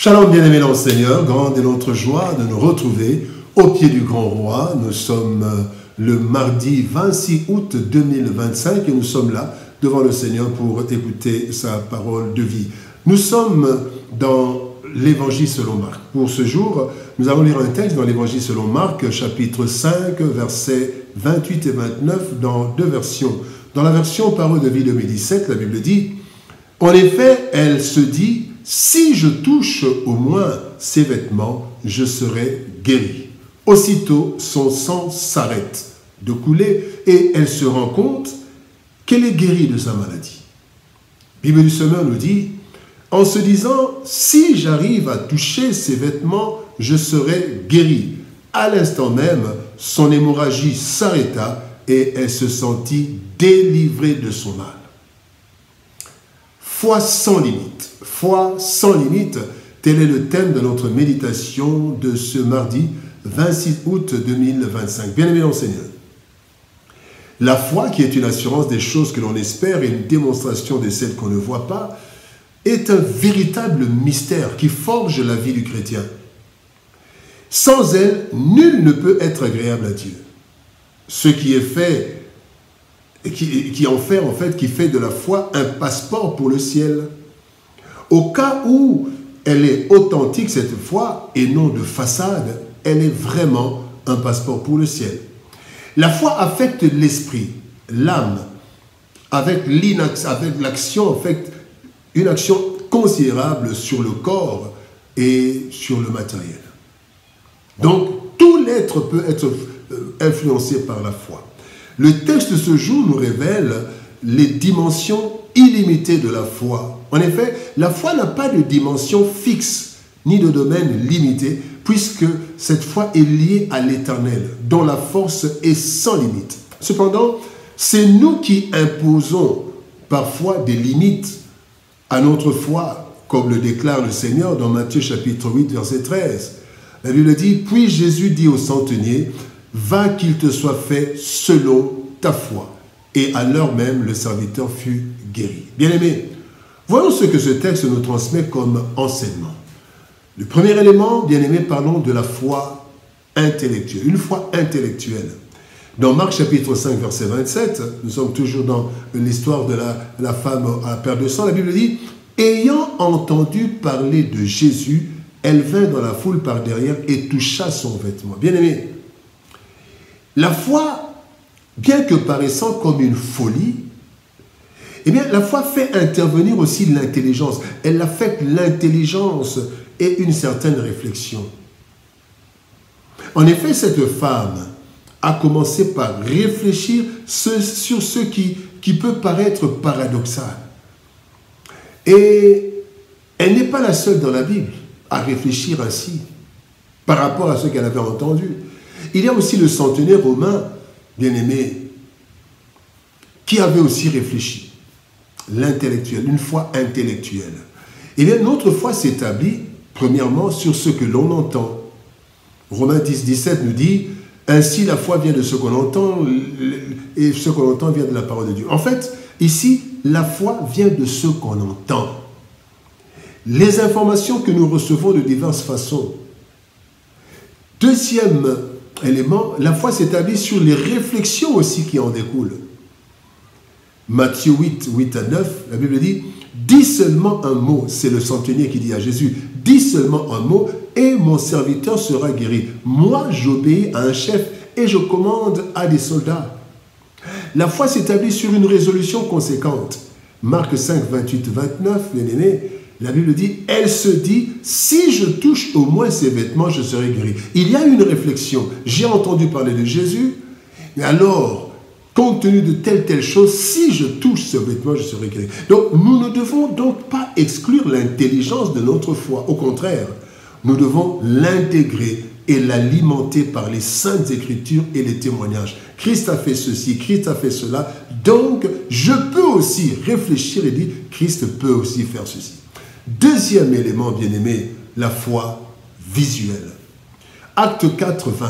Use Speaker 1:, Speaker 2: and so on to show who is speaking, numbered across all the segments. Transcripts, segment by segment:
Speaker 1: Shalom, bien-aimés dans le Seigneur, grande est notre joie de nous retrouver au pied du grand roi. Nous sommes le mardi 26 août 2025 et nous sommes là devant le Seigneur pour écouter sa parole de vie. Nous sommes dans l'évangile selon Marc. Pour ce jour, nous allons lire un texte dans l'évangile selon Marc, chapitre 5, versets 28 et 29, dans deux versions. Dans la version Parole de vie 2017, la Bible dit « En effet, elle se dit, si je touche au moins ses vêtements, je serai guérie. Aussitôt, son sang s'arrête de couler et elle se rend compte qu'elle est guérie de sa maladie. » Bible du Semeur nous dit, en se disant, si j'arrive à toucher ses vêtements, je serai guérie. À l'instant même, son hémorragie s'arrêta et elle se sentit délivrée de son mal. Foi sans limite. Foi sans limite, tel est le thème de notre méditation de ce mardi 26 août 2025. Bien-aimés dans le Seigneur, la foi, qui est une assurance des choses que l'on espère et une démonstration de celles qu'on ne voit pas, est un véritable mystère qui forge la vie du chrétien. Sans elle, nul ne peut être agréable à Dieu. Ce qui est fait, qui fait de la foi un passeport pour le ciel. Au cas où elle est authentique, cette foi, et non de façade, elle est vraiment un passeport pour le ciel. La foi affecte l'esprit, l'âme, avec l'action, en fait, une action considérable sur le corps et sur le matériel. Donc, tout l'être peut être influencé par la foi. Le texte de ce jour nous révèle les dimensions illimitées de la foi. En effet, la foi n'a pas de dimension fixe, ni de domaine limité, puisque cette foi est liée à l'Éternel, dont la force est sans limite. Cependant, c'est nous qui imposons parfois des limites à notre foi, comme le déclare le Seigneur dans Matthieu chapitre 8, verset 13. La Bible dit, « Puis Jésus dit au centenier, « Va qu'il te soit fait selon ta foi. » Et à l'heure même, le serviteur fut guéri. Bien-aimés, voyons ce que ce texte nous transmet comme enseignement. Le premier élément, bien-aimés, parlons de la foi intellectuelle, une foi intellectuelle. Dans Marc chapitre 5, verset 27, nous sommes toujours dans l'histoire de la femme à la perte de sang, la Bible dit, « Ayant entendu parler de Jésus, elle vint dans la foule par derrière et toucha son vêtement. » Bien-aimés, la foi, bien que paraissant comme une folie, eh bien, la foi fait intervenir aussi l'intelligence. Elle affecte l'intelligence et une certaine réflexion. En effet, cette femme a commencé par réfléchir sur ce qui peut paraître paradoxal. Et elle n'est pas la seule dans la Bible à réfléchir ainsi par rapport à ce qu'elle avait entendu. Il y a aussi le centenaire romain, bien-aimé, qui avait aussi réfléchi. L'intellectuel, une foi intellectuelle. Eh bien, notre foi s'établit, premièrement, sur ce que l'on entend. Romains 10, 17 nous dit, « Ainsi la foi vient de ce qu'on entend, et ce qu'on entend vient de la parole de Dieu. » En fait, ici, la foi vient de ce qu'on entend. Les informations que nous recevons de diverses façons. Deuxième élément, la foi s'établit sur les réflexions aussi qui en découlent. Matthieu 8, 8 à 9, la Bible dit, « Dis seulement un mot », c'est le centenier qui dit à Jésus, « Dis seulement un mot et mon serviteur sera guéri. Moi, j'obéis à un chef et je commande à des soldats. » La foi s'établit sur une résolution conséquente. Marc 5, 28, 29, bien aimé, la Bible dit, elle se dit, si je touche au moins ses vêtements, je serai guéri. Il y a une réflexion. J'ai entendu parler de Jésus, mais alors, compte tenu de telle chose, si je touche ce vêtement, je serai guéri. Donc, nous ne devons donc pas exclure l'intelligence de notre foi. Au contraire, nous devons l'intégrer et l'alimenter par les saintes écritures et les témoignages. Christ a fait ceci, Christ a fait cela. Donc, je peux aussi réfléchir et dire, Christ peut aussi faire ceci. Deuxième élément, bien-aimé, la foi visuelle. Acte 4, 20.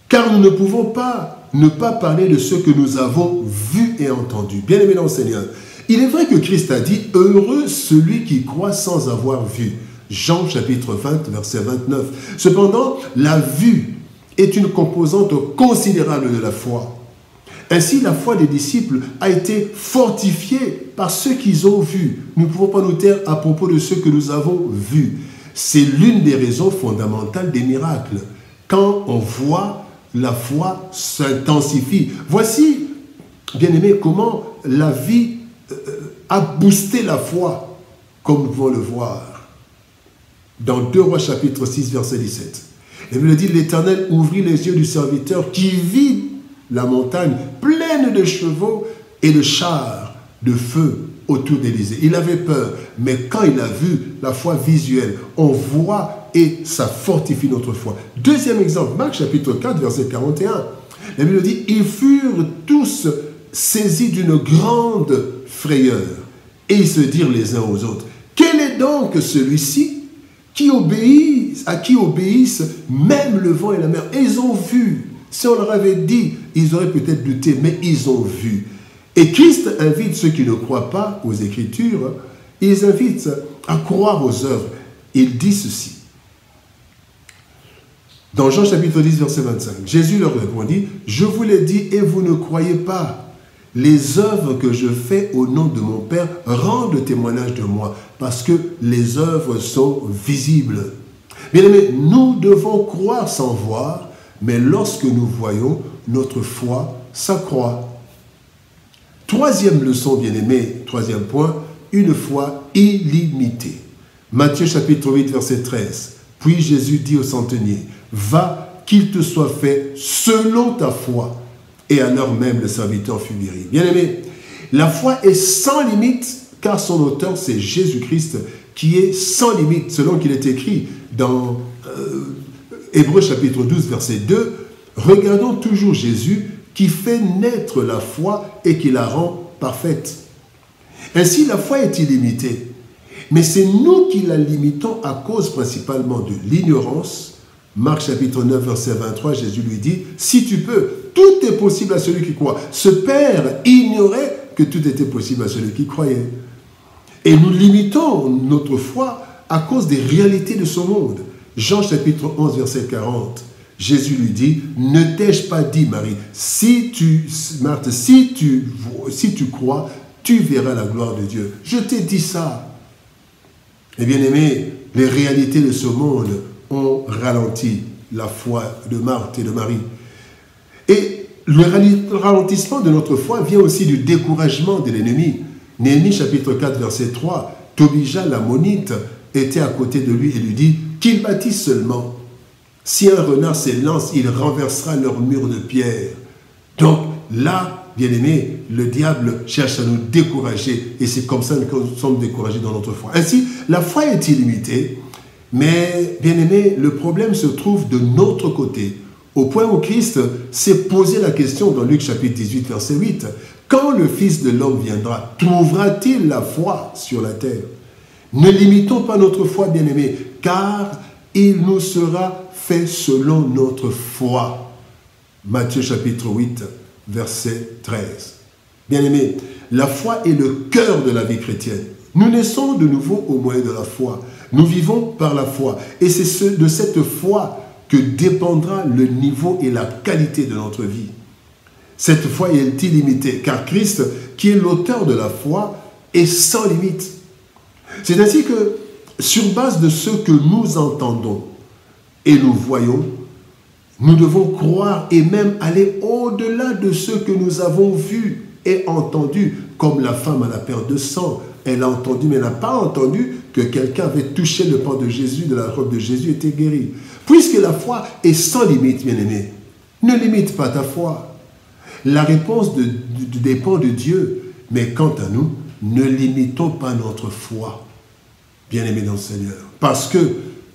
Speaker 1: Car nous ne pouvons pas ne pas parler de ce que nous avons vu et entendu. Bien-aimé dans le Seigneur, il est vrai que Christ a dit, heureux celui qui croit sans avoir vu. Jean chapitre 20, verset 29. Cependant, la vue est une composante considérable de la foi. Ainsi, la foi des disciples a été fortifiée par ce qu'ils ont vu. Nous ne pouvons pas nous taire à propos de ce que nous avons vu. C'est l'une des raisons fondamentales des miracles. Quand on voit, la foi s'intensifie. Voici, bien-aimés, comment la vie a boosté la foi, comme nous pouvons le voir. Dans 2 Rois chapitre 6, verset 17. La Bible dit, l'Éternel ouvrit les yeux du serviteur qui vit la montagne pleine de chevaux et de chars de feu autour d'Élysée. Il avait peur, mais quand il a vu la foi visuelle, on voit et ça fortifie notre foi. Deuxième exemple, Marc chapitre 4, verset 41. La Bible dit, ils furent tous saisis d'une grande frayeur et ils se dirent les uns aux autres, quel est donc celui-ci à qui obéissent même le vent et la mer? Et ils ont vu. Si on leur avait dit, ils auraient peut-être douté, mais ils ont vu. Et Christ invite ceux qui ne croient pas aux Écritures, il les invite à croire aux œuvres. Il dit ceci. Dans Jean chapitre 10, verset 25, Jésus leur répondit, « Je vous l'ai dit et vous ne croyez pas. Les œuvres que je fais au nom de mon Père rendent témoignage de moi, parce que les œuvres sont visibles. » Bien-aimés, nous devons croire sans voir, mais lorsque nous voyons, notre foi s'accroît. Troisième leçon, bien-aimés, troisième point, une foi illimitée. Matthieu chapitre 8, verset 13. Puis Jésus dit au centenier, « Va, qu'il te soit fait selon ta foi. » Et à l'heure même, le serviteur fut guéri. Bien-aimés, la foi est sans limite, car son auteur, c'est Jésus-Christ, qui est sans limite, selon qu'il est écrit dans Hébreux chapitre 12, verset 2, « Regardons toujours Jésus, qui fait naître la foi et qui la rend parfaite. » Ainsi, la foi est illimitée. Mais c'est nous qui la limitons à cause principalement de l'ignorance. Marc chapitre 9, verset 23, Jésus lui dit, « Si tu peux, tout est possible à celui qui croit. » Ce Père ignorait que tout était possible à celui qui croyait. Et nous limitons notre foi à cause des réalités de ce monde. Jean chapitre 11, verset 40, Jésus lui dit, « Ne t'ai-je pas dit, Marie, Marthe, si tu crois, tu verras la gloire de Dieu. Je t'ai dit ça. » Et bien aimé, les réalités de ce monde ont ralenti la foi de Marthe et de Marie. Et le ralentissement de notre foi vient aussi du découragement de l'ennemi. Néhémie chapitre 4, verset 3, Tobija l'ammonite était à côté de lui et lui dit, « Qu'il bâtisse seulement. Si un renard s'élance, il renversera leur mur de pierre. » Donc là, bien-aimés, le diable cherche à nous décourager et c'est comme ça que nous sommes découragés dans notre foi. Ainsi, la foi est illimitée, mais bien-aimés, le problème se trouve de notre côté, au point où Christ s'est posé la question dans Luc chapitre 18, verset 8. « Quand le Fils de l'homme viendra, trouvera-t-il la foi sur la terre ?» Ne limitons pas notre foi, bien-aimés, car il nous sera fait selon notre foi. Matthieu chapitre 8, verset 13. Bien-aimés, la foi est le cœur de la vie chrétienne. Nous naissons de nouveau au moyen de la foi. Nous vivons par la foi. Et c'est de cette foi que dépendra le niveau et la qualité de notre vie. Cette foi est illimitée, car Christ, qui est l'auteur de la foi, est sans limite. C'est ainsi que, sur base de ce que nous entendons et nous voyons, nous devons croire et même aller au-delà de ce que nous avons vu et entendu, comme la femme à la perte de sang. Elle a entendu, mais elle n'a pas entendu que quelqu'un avait touché le pan de Jésus, de la robe de Jésus, et était guéri. Puisque la foi est sans limite, bien-aimé, ne limite pas ta foi. La réponse dépend de Dieu, mais quant à nous, ne limitons pas notre foi, bien-aimés dans le Seigneur, parce que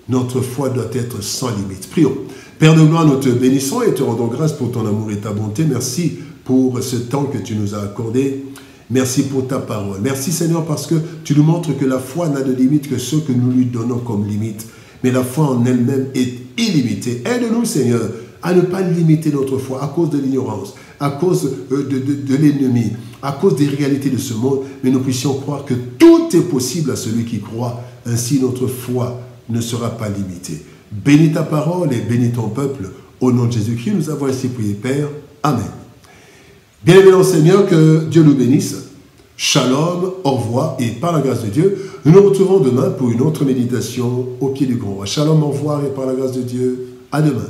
Speaker 1: notre foi doit être sans limite. Prions. Père de gloire, nous te bénissons et te rendons grâce pour ton amour et ta bonté. Merci pour ce temps que tu nous as accordé. Merci pour ta parole. Merci Seigneur parce que tu nous montres que la foi n'a de limite que ce que nous lui donnons comme limite. Mais la foi en elle-même est illimitée. Aide-nous Seigneur à ne pas limiter notre foi à cause de l'ignorance, à cause de l'ennemi, à cause des réalités de ce monde. Mais nous puissions croire que tout est possible à celui qui croit. Ainsi notre foi ne sera pas limité. Bénis ta parole et bénis ton peuple. Au nom de Jésus-Christ, nous avons ainsi prié, Père. Amen. Bien-aimés dans le Seigneur, que Dieu nous bénisse. Shalom, au revoir, et par la grâce de Dieu, nous nous retrouvons demain pour une autre méditation au pied du grand roi. Shalom, au revoir, et par la grâce de Dieu, à demain.